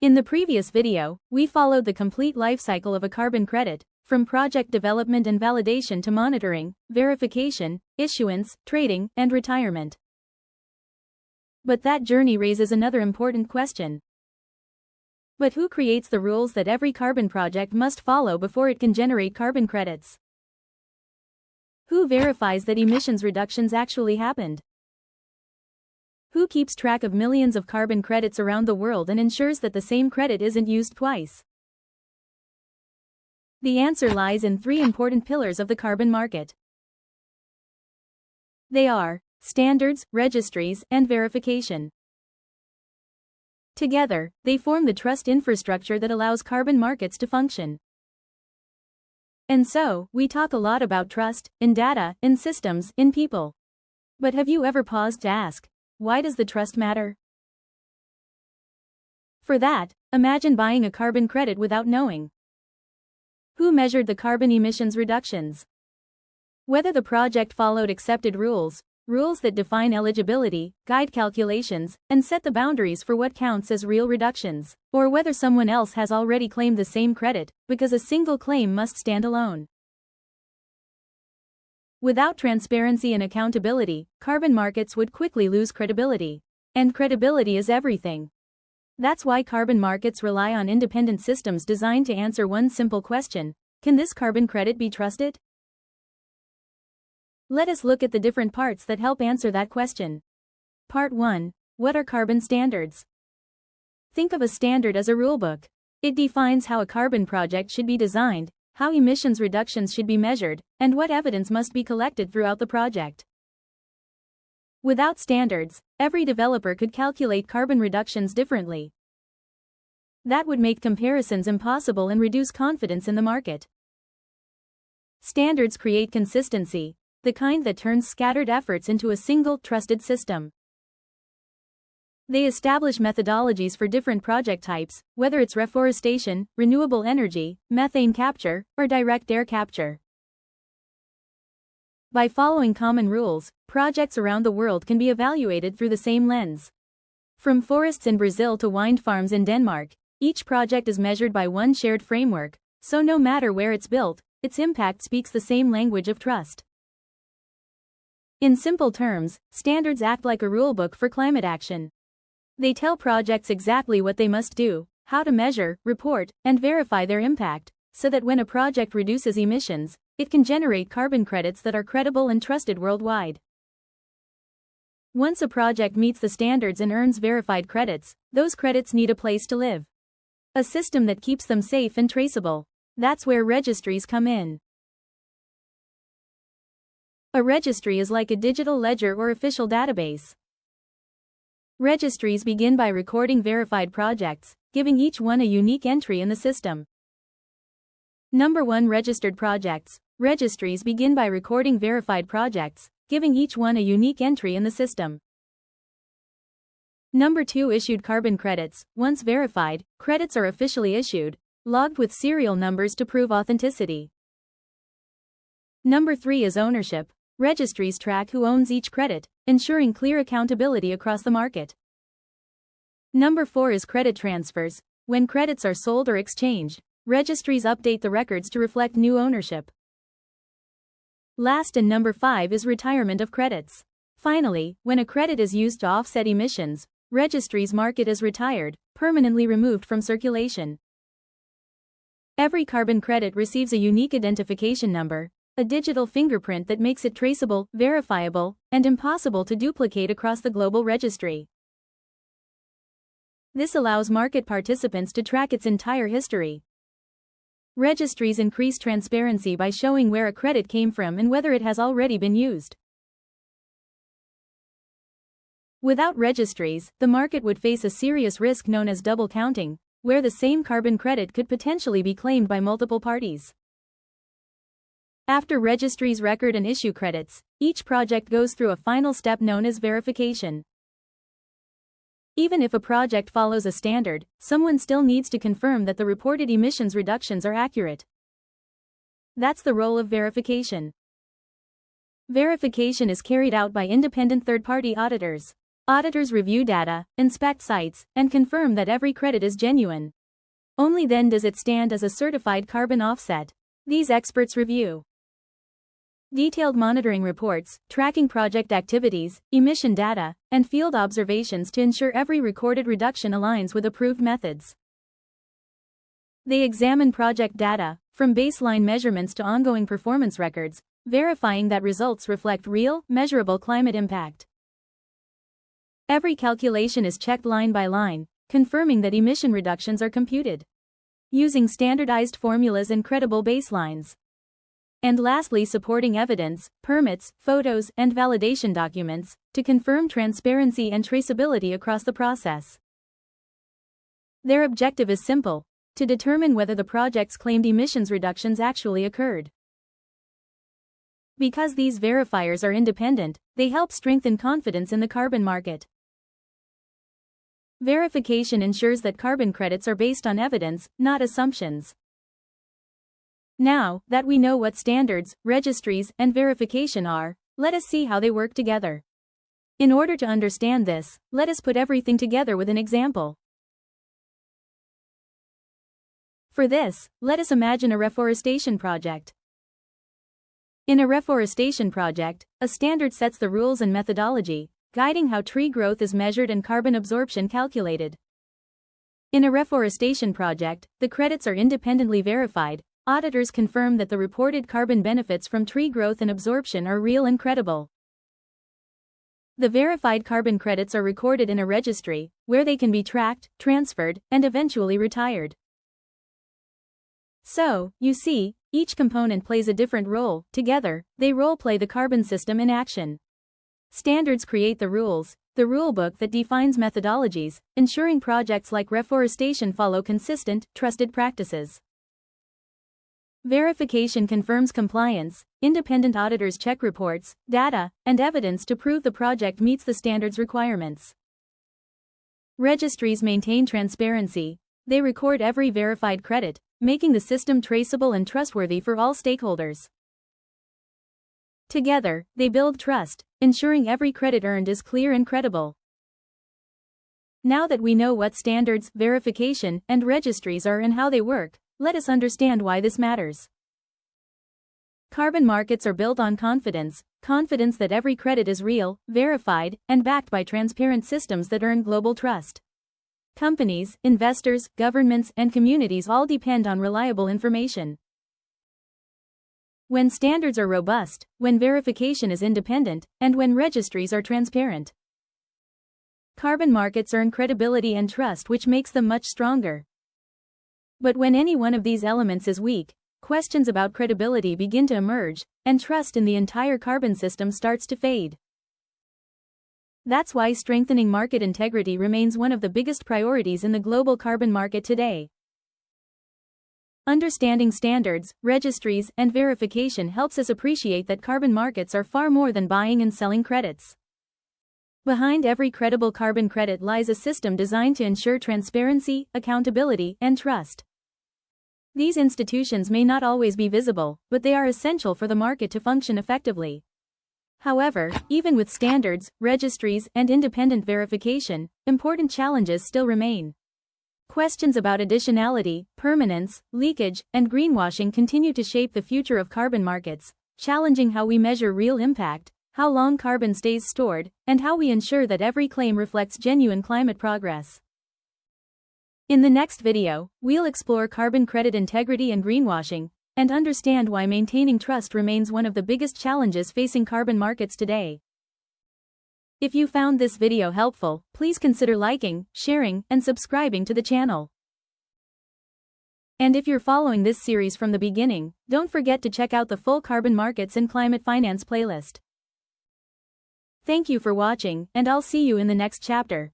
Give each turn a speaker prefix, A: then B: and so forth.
A: In the previous video, we followed the complete life cycle of a carbon credit, from project development and validation to monitoring, verification, issuance, trading, and retirement. But that journey raises another important question. But who creates the rules that every carbon project must follow before it can generate carbon credits? Who verifies that emissions reductions actually happened? Who keeps track of millions of carbon credits around the world and ensures that the same credit isn't used twice? The answer lies in three important pillars of the carbon market. They are standards, registries, and verification. Together, they form the trust infrastructure that allows carbon markets to function. And so, we talk a lot about trust, in data, in systems, in people. But have you ever paused to ask, why does the trust matter? For that, imagine buying a carbon credit without knowing. Who measured the carbon emissions reductions? Whether the project followed accepted rules that define eligibility, guide calculations, and set the boundaries for what counts as real reductions, or whether someone else has already claimed the same credit, because a single claim must stand alone. Without transparency and accountability, carbon markets would quickly lose credibility. And credibility is everything. That's why carbon markets rely on independent systems designed to answer one simple question: can this carbon credit be trusted? Let us look at the different parts that help answer that question. Part 1. What are carbon standards? Think of a standard as a rulebook. It defines how a carbon project should be designed, how emissions reductions should be measured, and what evidence must be collected throughout the project. Without standards, every developer could calculate carbon reductions differently. That would make comparisons impossible and reduce confidence in the market. Standards create consistency, the kind that turns scattered efforts into a single, trusted system. They establish methodologies for different project types, whether it's reforestation, renewable energy, methane capture, or direct air capture. By following common rules, projects around the world can be evaluated through the same lens. From forests in Brazil to wind farms in Denmark, each project is measured by one shared framework, so no matter where it's built, its impact speaks the same language of trust. In simple terms, standards act like a rulebook for climate action. They tell projects exactly what they must do, how to measure, report, and verify their impact, so that when a project reduces emissions, it can generate carbon credits that are credible and trusted worldwide. Once a project meets the standards and earns verified credits, those credits need a place to live. A system that keeps them safe and traceable. That's where registries come in. A registry is like a digital ledger or official database. Registries begin by recording verified projects, giving each one a unique entry in the system. Number 1. Registered projects. Registries begin by recording verified projects, giving each one a unique entry in the system. Number 2. Issued carbon credits. Once verified, credits are officially issued, logged with serial numbers to prove authenticity. Number 3 is ownership. Registries track who owns each credit, ensuring clear accountability across the market. Number 4 is credit transfers. When credits are sold or exchanged, registries update the records to reflect new ownership. Last and number 5 is retirement of credits. Finally, when a credit is used to offset emissions, registries mark it as retired, permanently removed from circulation. Every carbon credit receives a unique identification number, a digital fingerprint that makes it traceable, verifiable, and impossible to duplicate across the global registry. This allows market participants to track its entire history. Registries increase transparency by showing where a credit came from and whether it has already been used. Without registries, the market would face a serious risk known as double counting, where the same carbon credit could potentially be claimed by multiple parties. After registries record and issue credits, each project goes through a final step known as verification. Even if a project follows a standard, someone still needs to confirm that the reported emissions reductions are accurate. That's the role of verification. Verification is carried out by independent third-party auditors. Auditors review data, inspect sites, and confirm that every credit is genuine. Only then does it stand as a certified carbon offset. These experts review detailed monitoring reports, tracking project activities, emission data, and field observations to ensure every recorded reduction aligns with approved methods. They examine project data, from baseline measurements to ongoing performance records, verifying that results reflect real, measurable climate impact. Every calculation is checked line by line, confirming that emission reductions are computed using standardized formulas and credible baselines. And lastly, supporting evidence, permits, photos, and validation documents to confirm transparency and traceability across the process. Their objective is simple: to determine whether the project's claimed emissions reductions actually occurred. Because these verifiers are independent, they help strengthen confidence in the carbon market. Verification ensures that carbon credits are based on evidence, not assumptions. Now that we know what standards, registries, and verification are, let us see how they work together. In order to understand this, let us put everything together with an example. For this, let us imagine a reforestation project. In a reforestation project, a standard sets the rules and methodology, guiding how tree growth is measured and carbon absorption calculated. In a reforestation project, the credits are independently verified. Auditors confirm that the reported carbon benefits from tree growth and absorption are real and credible. The verified carbon credits are recorded in a registry, where they can be tracked, transferred, and eventually retired. So, you see, each component plays a different role. Together, they role-play the carbon system in action. Standards create the rules, the rulebook that defines methodologies, ensuring projects like reforestation follow consistent, trusted practices. Verification confirms compliance. Independent auditors check reports, data, and evidence to prove the project meets the standards requirements. Registries maintain transparency. They record every verified credit, making the system traceable and trustworthy for all stakeholders. Together, they build trust, ensuring every credit earned is clear and credible. Now that we know what standards, verification, and registries are and how they work, let us understand why this matters. Carbon markets are built on confidence that every credit is real, verified, and backed by transparent systems that earn global trust. Companies, investors, governments, and communities all depend on reliable information. When standards are robust, when verification is independent, and when registries are transparent, carbon markets earn credibility and trust, which makes them much stronger. But when any one of these elements is weak, questions about credibility begin to emerge, and trust in the entire carbon system starts to fade. That's why strengthening market integrity remains one of the biggest priorities in the global carbon market today. Understanding standards, registries, and verification helps us appreciate that carbon markets are far more than buying and selling credits. Behind every credible carbon credit lies a system designed to ensure transparency, accountability, and trust. These institutions may not always be visible, but they are essential for the market to function effectively. However, even with standards, registries, and independent verification, important challenges still remain. Questions about additionality, permanence, leakage, and greenwashing continue to shape the future of carbon markets, challenging how we measure real impact, how long carbon stays stored, and how we ensure that every claim reflects genuine climate progress. In the next video, we'll explore carbon credit integrity and greenwashing, and understand why maintaining trust remains one of the biggest challenges facing carbon markets today. If you found this video helpful, please consider liking, sharing, and subscribing to the channel. And if you're following this series from the beginning, don't forget to check out the full carbon markets and climate finance playlist. Thank you for watching, and I'll see you in the next chapter.